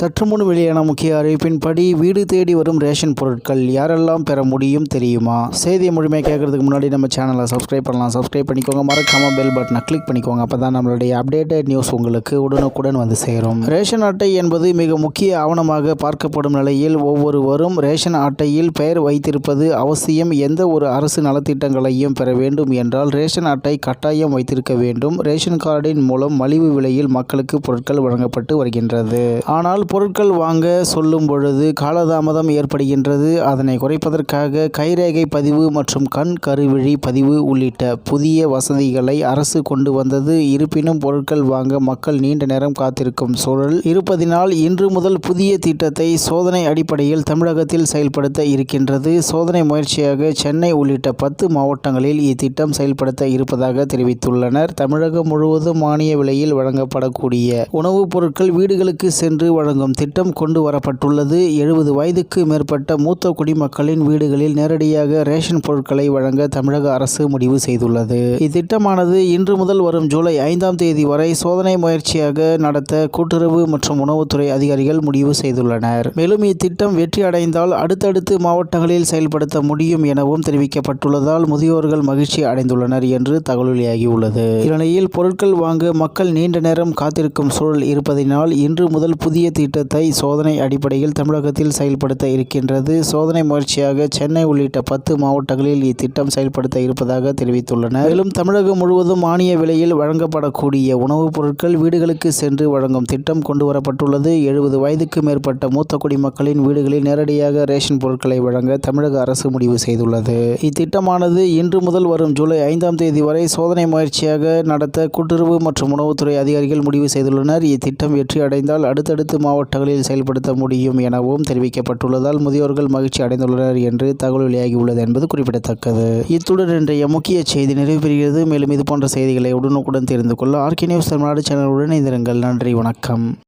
சற்று முன் வெளியான முக்கிய அறிவிப்பின்படி வீடு தேடி வரும் ரேஷன் பொருட்கள் யாரெல்லாம் பெற முடியும் தெரியுமா? செய்தியை முழுமையாக கேட்கறதுக்கு முன்னாடி நம்ம சேனலை சப்ஸ்கிரைப் பண்ணலாம். சப்ஸ்கிரைப் பண்ணிக்கோங்க. மறக்காம பெல் பட்டனை கிளிக் பண்ணிக்கோங்க. அப்போ தான் நம்மளுடைய அப்டேட்டட் நியூஸ் உங்களுக்கு உடனுக்குடன் வந்து சேரும். ரேஷன் அட்டை என்பது மிக முக்கிய ஆவணமாக பார்க்கப்படும் நிலையில் ஒவ்வொருவரும் ரேஷன் அட்டையில் பெயர் வைத்திருப்பது அவசியம். எந்த ஒரு அரசு நலத்திட்டங்களையும் பெற வேண்டும் என்றால் ரேஷன் அட்டை கட்டாயம் வைத்திருக்க வேண்டும். ரேஷன் கார்டின் மூலம் மலிவு விலையில் மக்களுக்கு பொருட்கள் வழங்கப்பட்டு வருகின்றது. ஆனால் பொருட்கள் வாங்க சொல்லும் பொழுது காலதாமதம் ஏற்படுகின்றது. அதனை குறைப்பதற்காக கைரேகை பதிவு மற்றும் கண் கருவிழி பதிவு உள்ளிட்ட புதிய வசதிகளை அரசு கொண்டு வந்தது. இருப்பினும் பொருட்கள் வாங்க மக்கள் நீண்ட நேரம் காத்திருக்கும் சூழல் இருப்பதினால் இன்று முதல் புதிய திட்டத்தை சோதனை அடிப்படையில் தமிழகத்தில் செயல்படுத்த இருக்கின்றது. சோதனை முயற்சியாக சென்னை உள்ளிட்ட 10 மாவட்டங்களில் இத்திட்டம் செயல்படுத்த இருப்பதாக தெரிவித்துள்ளனர். தமிழகம் முழுவதும் மானிய விலையில் வழங்கப்படக்கூடிய உணவுப் பொருட்கள் வீடுகளுக்கு சென்று வழங்கும் திட்டம் கொண்டு வரப்பட்டுள்ளது. 70 வயதுக்கு மேற்பட்ட மூத்த குடிமக்களின் வீடுகளில் நேரடியாக ரேஷன் பொருட்களை வழங்க தமிழக அரசு முடிவு செய்துள்ளது. இத்திட்டமானது இன்று முதல் வரும் ஜூலை 5ஆம் தேதி வரை சோதனை முயற்சியாக நடத்த கூட்டுறவு மற்றும் உணவுத்துறை அதிகாரிகள் முடிவு செய்துள்ளனர். மேலும் இத்திட்டம் வெற்றி அடைந்தால் அடுத்தடுத்து மாவட்டங்களில் செயல்படுத்த முடியும் எனவும் தெரிவிக்கப்பட்டுள்ளதால் முதியோர்கள் மகிழ்ச்சி அடைந்துள்ளனர் என்று தகவல் வெளியாகியுள்ளது. இந்நிலையில் பொருட்கள் வாங்க மக்கள் நீண்ட நேரம் காத்திருக்கும் சூழல் இருப்பதினால் இன்று முதல் புதிய திட்டத்தை சோதனை அடிப்படையில் தமிழகத்தில் செயல்படுத்த இருக்கின்றது. சோதனை முயற்சியாக சென்னை உள்ளிட்ட 10 மாவட்டங்களில் இத்திட்டம் செயல்படுத்த இருப்பதாக தெரிவித்துள்ளனர். மேலும் தமிழகம் முழுவதும் மானிய விலையில் வழங்கப்படக்கூடிய உணவுப் பொருட்கள் வீடுகளுக்கு சென்று வழங்கும் திட்டம் கொண்டு வரப்பட்டுள்ளது. 70 வயதுக்கு மேற்பட்ட மூத்த குடிமக்களின் வீடுகளில் நேரடியாக ரேஷன் பொருட்களை வழங்க தமிழக அரசு முடிவு செய்துள்ளது. இத்திட்டமானது இன்று முதல் வரும் ஜூலை 5ஆம் தேதி வரை சோதனை முயற்சியாக நடத்த கூட்டுறவு மற்றும் உணவுத்துறை அதிகாரிகள் முடிவு செய்துள்ளனர். இத்திட்டம் வெற்றி அடைந்தால் அடுத்தடுத்து மாவட்டங்களில் செயல்படுத்த முடியும் எனவும் தெரிவிக்கப்பட்டுள்ளதால் முதியோர்கள் மகிழ்ச்சி அடைந்துள்ளனர் என்று தகவல் வெளியாகியுள்ளது என்பது குறிப்பிடத்தக்கது. இத்துடன் இன்றைய முக்கிய செய்தி நிறைவு பெறுகிறது. மேலும் இதுபோன்ற செய்திகளை உடனுக்குடன் தெரிந்து கொள்ள ஆர்கே நியூஸ் தமிழ்நாடு சேனலுடன் இணைந்திருங்கள். நன்றி, வணக்கம்.